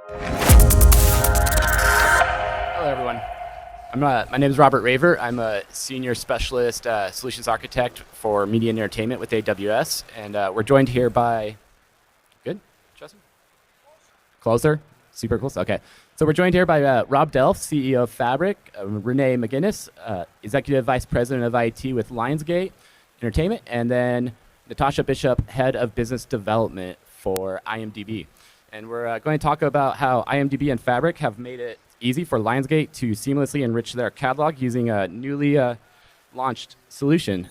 Hello, everyone. My name is Robert Raver. I'm a senior specialist solutions architect for media and entertainment with AWS, and we're joined here by. Good, Justin. Closer. Super close. Okay. So we're joined here by Rob Delf, CEO of Fabric, Renee McGinnis, Executive Vice President of IT with Lionsgate Entertainment, and then Natasha Bishop, Head of Business Development for IMDb. And we're going to talk about how IMDb and Fabric have made it easy for Lionsgate to seamlessly enrich their catalog using a newly launched solution.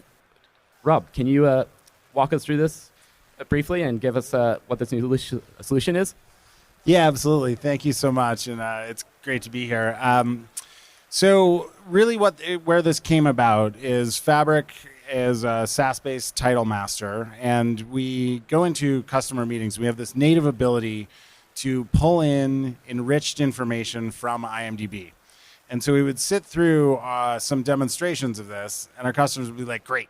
Rob, can you walk us through this briefly and give us what this new solution is? Yeah, absolutely. Thank you so much, and it's great to be here. So really where this came about is Fabric is a SaaS-based title master, and we go into customer meetings. We have this native ability to pull in enriched information from IMDb. And so we would sit through some demonstrations of this, and our customers would be like, great,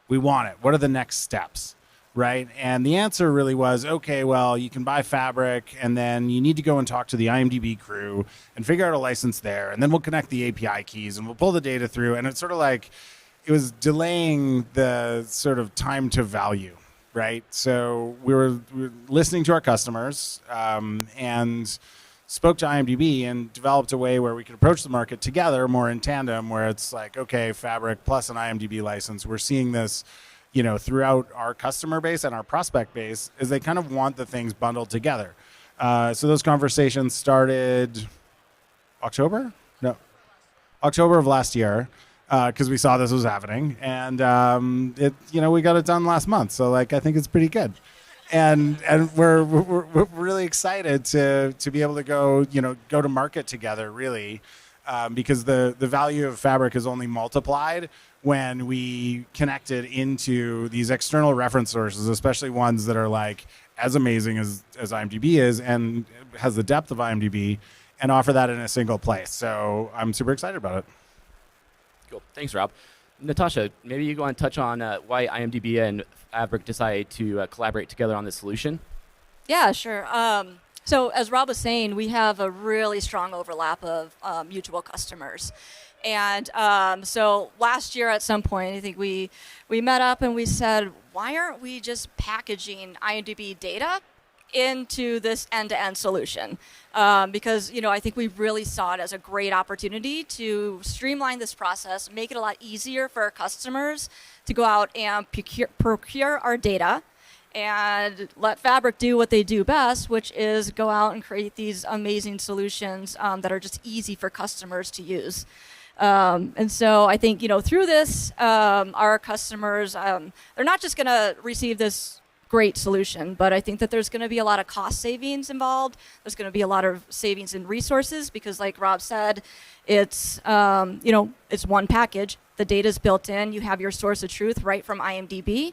we want it. What are the next steps? Right? And the answer really was, okay, well, you can buy Fabric, and then you need to go and talk to the IMDb crew and figure out a license there, and then we'll connect the API keys, and we'll pull the data through. And it's sort of like, it was delaying the sort of time to value, right? So we were listening to our customers and spoke to IMDb and developed a way where we could approach the market together, more in tandem, where it's like, okay, Fabric plus an IMDb license. We're seeing this throughout our customer base and our prospect base, is they kind of want the things bundled together. So those conversations started October of last year, because we saw this was happening, and we got it done last month. So I think it's pretty good, and we're really excited to be able to go to market together, really, because the value of Fabric is only multiplied when we connect it into these external reference sources, especially ones that are as amazing as IMDb is and has the depth of IMDb, and offer that in a single place. So I'm super excited about it. Cool. Thanks, Rob. Natasha, maybe you want to touch on why IMDb and Fabric decided to collaborate together on this solution? Yeah, sure. So as Rob was saying, we have a really strong overlap of mutual customers. And so last year at some point, I think we met up and we said, why aren't we just packaging IMDb data into this end-to-end solution? Because I think we really saw it as a great opportunity to streamline this process, make it a lot easier for our customers to go out and procure our data, and let Fabric do what they do best, which is go out and create these amazing solutions that are just easy for customers to use. And so I think, through this, our customers, they're not just going to receive this great solution, but I think that there's going to be a lot of cost savings involved. There's going to be a lot of savings in resources because, like Rob said, it's one package. The data's built in. You have your source of truth right from IMDb,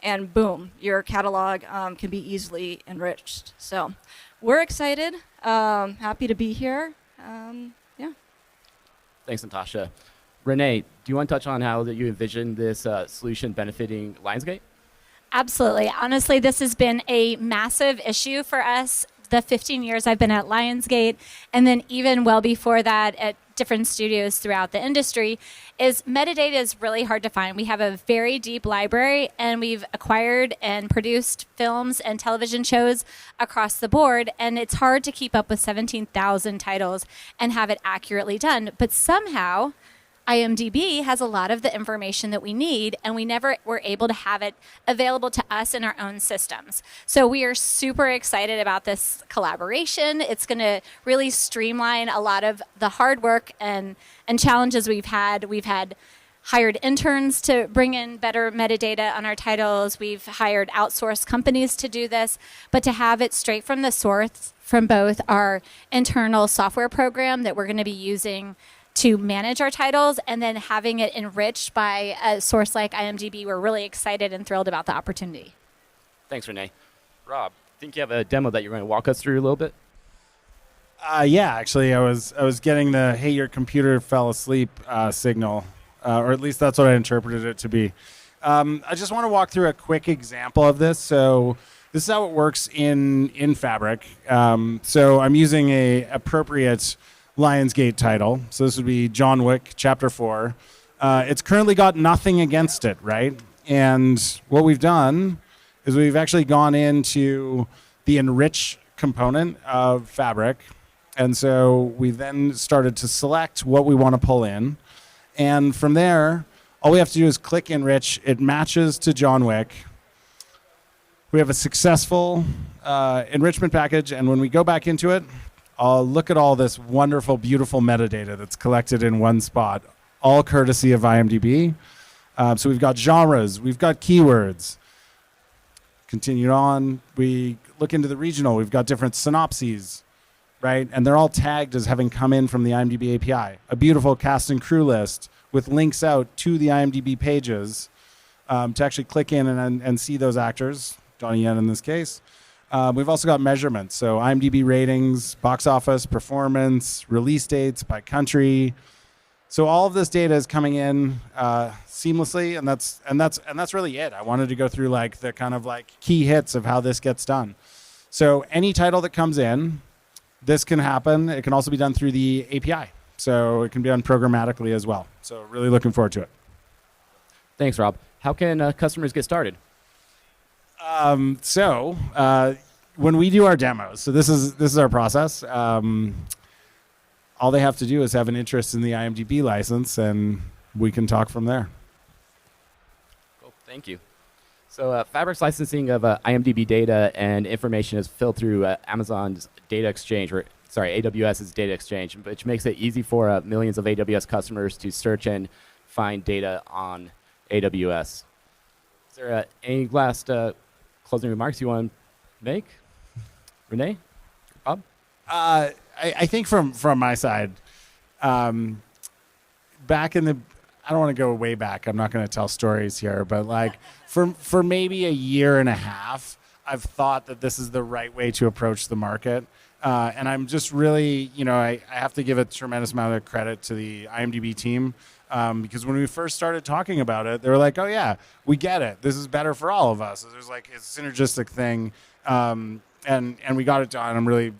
and boom, your catalog can be easily enriched. So we're excited, happy to be here. Thanks, Natasha. Renee, do you want to touch on how that you envision this solution benefiting Lionsgate? Absolutely. Honestly, this has been a massive issue for us the 15 years I've been at Lionsgate, and then even well before that at different studios throughout the industry, is metadata is really hard to find. We have a very deep library, and we've acquired and produced films and television shows across the board, and it's hard to keep up with 17,000 titles and have it accurately done. But somehow, IMDb has a lot of the information that we need, and we never were able to have it available to us in our own systems. So we are super excited about this collaboration. It's going to really streamline a lot of the hard work and challenges we've had. We've had hired interns to bring in better metadata on our titles. We've hired outsourced companies to do this, but to have it straight from the source from both our internal software program that we're going to be using to manage our titles, and then having it enriched by a source like IMDb, we're really excited and thrilled about the opportunity. Thanks, Renee. Rob, I think you have a demo that you're going to walk us through a little bit. Yeah, actually, I was getting the "Hey, your computer fell asleep" signal, or at least that's what I interpreted it to be. I just want to walk through a quick example of this. So this is how it works in Fabric. So I'm using a appropriate Lionsgate title. So this would be John Wick Chapter 4. It's currently got nothing against it, right? And what we've done is we've actually gone into the enrich component of Fabric. And so we then started to select what we want to pull in. And from there, all we have to do is click enrich. It matches to John Wick. We have a successful enrichment package. And when we go back into it, I'll look at all this wonderful, beautiful metadata that's collected in one spot, all courtesy of IMDb. So we've got genres, we've got keywords. Continued on, we look into the regional, we've got different synopses, right? And they're all tagged as having come in from the IMDb API. A beautiful cast and crew list with links out to the IMDb pages to actually click in and see those actors, Donnie Yen in this case. We've also got measurements, so IMDb ratings, box office, performance, release dates by country. So all of this data is coming in seamlessly, and that's really it. I wanted to go through like the kind of like key hits of how this gets done. So any title that comes in, this can happen. It can also be done through the API, so it can be done programmatically as well. So really looking forward to it. Thanks, Rob. How can customers get started? When we do our demos, so this is our process. All they have to do is have an interest in the IMDb license, and we can talk from there. Cool. Thank you. So Fabric's licensing of IMDb data and information is filled through Amazon's data exchange, AWS's data exchange, which makes it easy for millions of AWS customers to search and find data on AWS. Is there any last closing remarks you want to make? Renee? Bob? I think from my side, back in the, I don't want to go way back. I'm not going to tell stories here, but like for maybe a year and a half, I've thought that this is the right way to approach the market. And I'm just really, I have to give a tremendous amount of credit to the IMDb team. Because when we first started talking about it, they were like, oh yeah, we get it. This is better for all of us. So there's like a synergistic thing. And we got it done. I'm really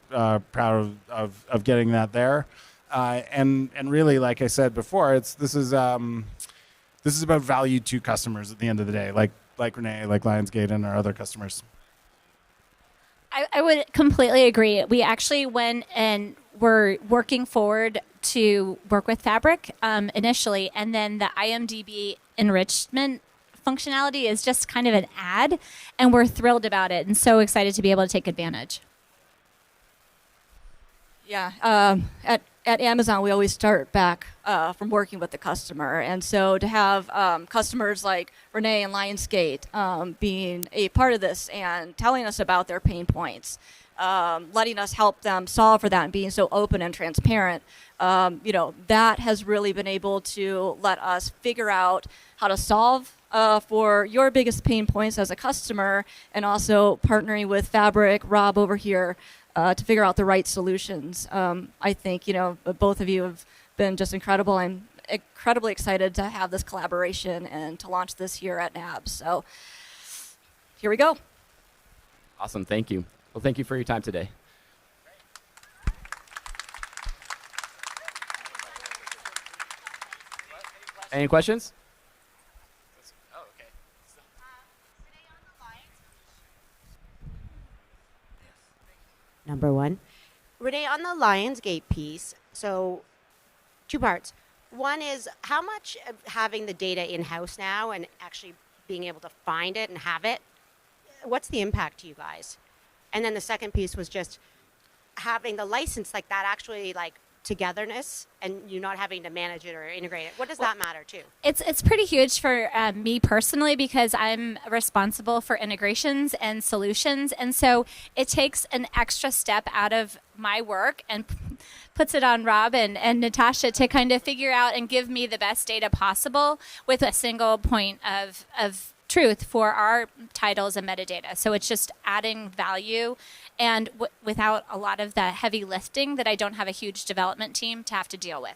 proud of getting that there. And really, like I said before, this is about value to customers at the end of the day, like Renee, like Lionsgate, and our other customers. I would completely agree. We actually went and were working forward to work with Fabric initially, and then the IMDb enrichment functionality is just kind of an ad, and we're thrilled about it and so excited to be able to take advantage. Yeah, at Amazon, we always start back from working with the customer. And so to have customers like Renee and Lionsgate being a part of this and telling us about their pain points, letting us help them solve for that and being so open and transparent, that has really been able to let us figure out how to solve for your biggest pain points as a customer, and also partnering with Fabric, Rob over here, to figure out the right solutions. I think, both of you have been just incredible. I'm incredibly excited to have this collaboration and to launch this here at NAB. So here we go. Awesome. Thank you. Well, thank you for your time today. Any questions? Oh, okay. Number one. Renee, on the Lionsgate piece, so 2 parts. One is how much of having the data in-house now and actually being able to find it and have it, what's the impact to you guys? And then the second piece was just having the license like that, actually like togetherness, and you not having to manage it or integrate it. What does that matter too? It's pretty huge for me personally, because I'm responsible for integrations and solutions, and so it takes an extra step out of my work and puts it on Rob and Natasha to kind of figure out and give me the best data possible with a single point of truth for our titles and metadata. So it's just adding value, and without a lot of the heavy lifting that I don't have a huge development team to have to deal with.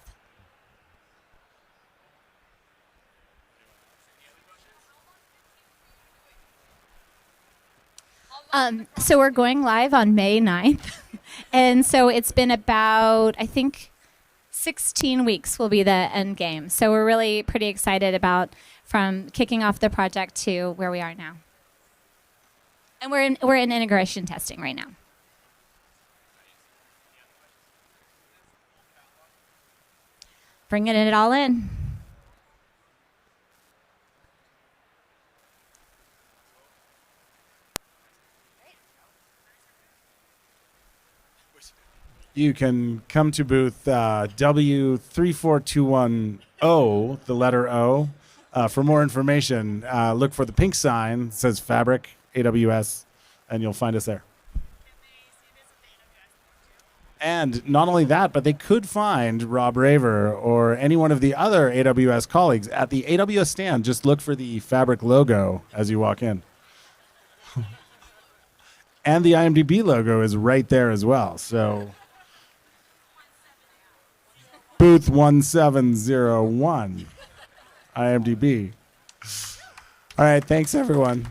So we're going live on May 9th. And so it's been about, I think, 16 weeks will be the end game. So we're really pretty excited about from kicking off the project to where we are now. And we're in integration testing right now. Bringing it all in. You can come to booth W34210, the letter O, for more information. Look for the pink sign that says Fabric AWS, and you'll find us there. And not only that, but they could find Rob Raver or any one of the other AWS colleagues at the AWS stand. Just look for the Fabric logo as you walk in. And the IMDb logo is right there as well. So booth 1701, IMDb. All right, thanks everyone.